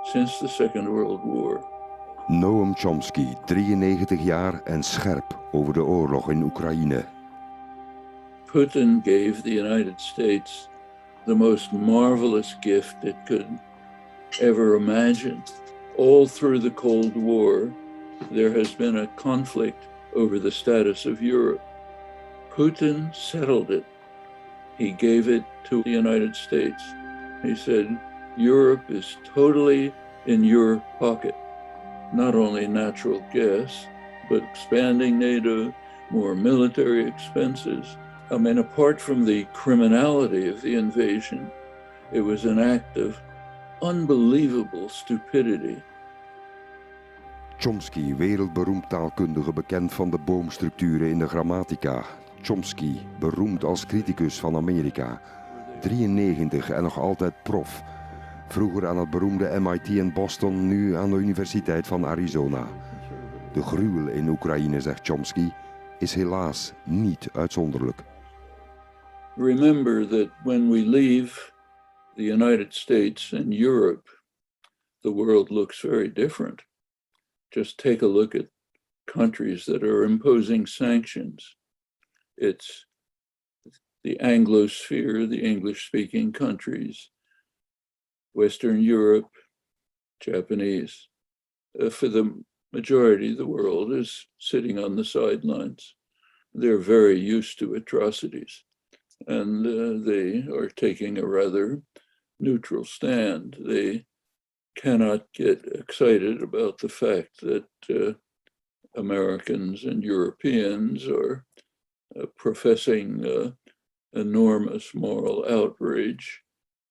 since the Second World War. Noam Chomsky, 93 jaar en scherp over de oorlog in Oekraïne. Putin gave the United States the most marvelous gift it could ever imagine. All through the Cold War, there has been a conflict over the status of Europe. Putin settled it. He gave it to the United States. He said, Europe is totally in your pocket. Not only natural gas, but expanding NATO, more military expenses. I mean, apart from the criminality of the invasion, it was an act of unbelievable stupidity. Chomsky, wereldberoemd taalkundige, bekend van de boomstructuren in de grammatica. Chomsky, beroemd als criticus van Amerika. 93 en nog altijd prof. Vroeger aan het beroemde MIT in Boston, nu aan de Universiteit van Arizona. De gruwel in Oekraïne, zegt Chomsky, is helaas niet uitzonderlijk. Remember that when we leave the United States and Europe, the world looks very different. Just take a look at countries that are imposing sanctions. It's the Anglosphere, the English-speaking countries, Western Europe, Japanese. For the majority of the world is sitting on the sidelines. They're very used to atrocities, and they are taking a rather neutral stand. They cannot get excited about the fact that Americans and Europeans are professing enormous moral outrage.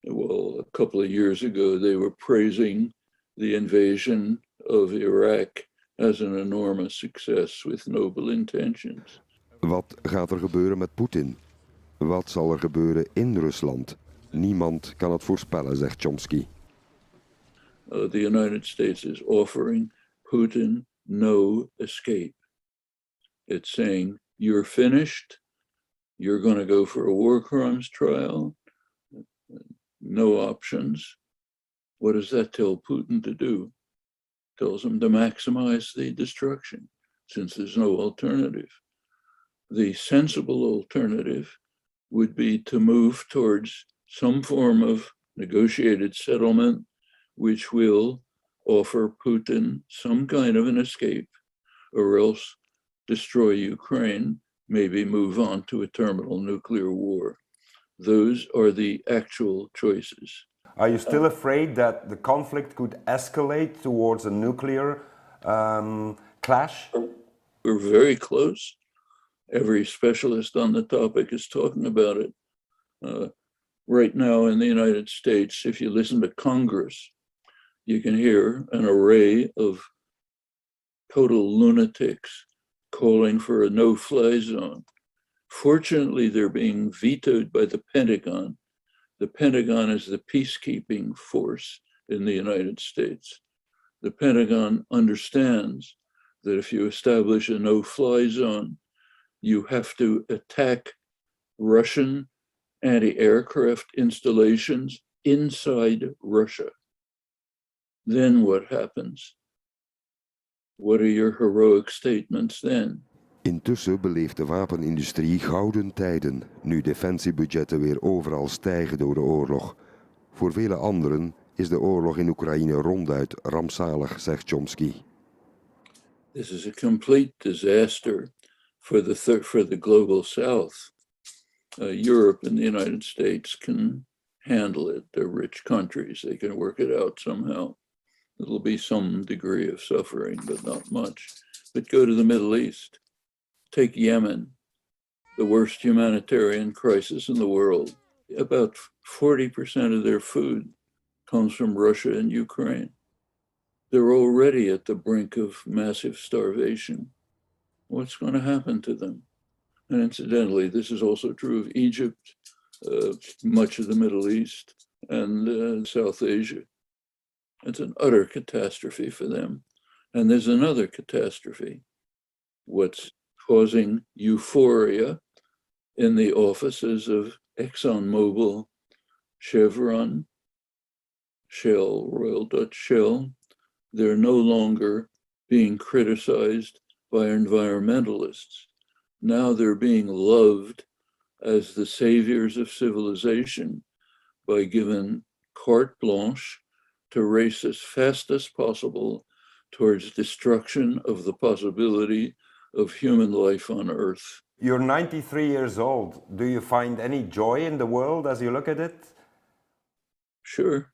Well, a couple of years ago, they were praising the invasion of Iraq as an enormous success with noble intentions. Wat gaat er gebeuren met Poetin? Wat zal er gebeuren in Rusland? Niemand kan het voorspellen, zegt Chomsky. The United States is offering Putin no escape. It's saying, you're finished, you're going to go for a war crimes trial, no options. What does that tell Putin to do? It tells him to maximize the destruction, since there's no alternative. The sensible alternative would be to move towards some form of negotiated settlement which will offer Putin some kind of an escape, or else destroy Ukraine, maybe move on to a terminal nuclear war. Those are the actual choices. Are you still afraid that the conflict could escalate towards a nuclear clash? We're very close. Every specialist on the topic is talking about it. Right now in the United States, if you listen to Congress, you can hear an array of total lunatics calling for a no-fly zone. Fortunately, they're being vetoed by the Pentagon. The Pentagon is the peacekeeping force in the United States. The Pentagon understands that if you establish a no-fly zone, you have to attack Russian anti-aircraft installations inside Russia. Then what happens? What are your heroic statements then? Intussen beleeft de wapenindustrie gouden tijden, nu defensiebudgetten weer overal stijgen door de oorlog. Voor vele anderen is de oorlog in Oekraïne ronduit rampzalig, zegt Chomsky. This is a complete disaster for the global South. Europe and the United States can handle it. They're rich countries. They can work it out somehow. It'll be some degree of suffering, but not much. But go to the Middle East. Take Yemen, the worst humanitarian crisis in the world. About 40% of their food comes from Russia and Ukraine. They're already at the brink of massive starvation. What's going to happen to them? And incidentally, this is also true of Egypt, much of the Middle East, and South Asia. It's an utter catastrophe for them. And there's another catastrophe. What's causing euphoria in the offices of ExxonMobil, Chevron, Shell, Royal Dutch Shell, they're no longer being criticized by environmentalists. Now they're being loved as the saviors of civilization by given carte blanche to race as fast as possible towards destruction of the possibility of human life on Earth. You're 93 years old. Do you find any joy in the world as you look at it? Sure,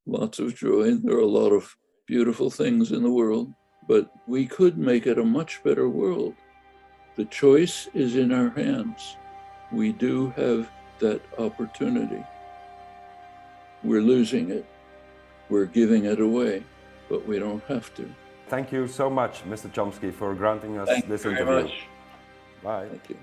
lots of joy. There are a lot of beautiful things in the world, but we could make it a much better world. The choice is in our hands. We do have that opportunity. We're losing it. We're giving it away, but we don't have to. Thank you so much, Mr. Chomsky, for granting us Thank this you very interview. much. Bye. Thank you.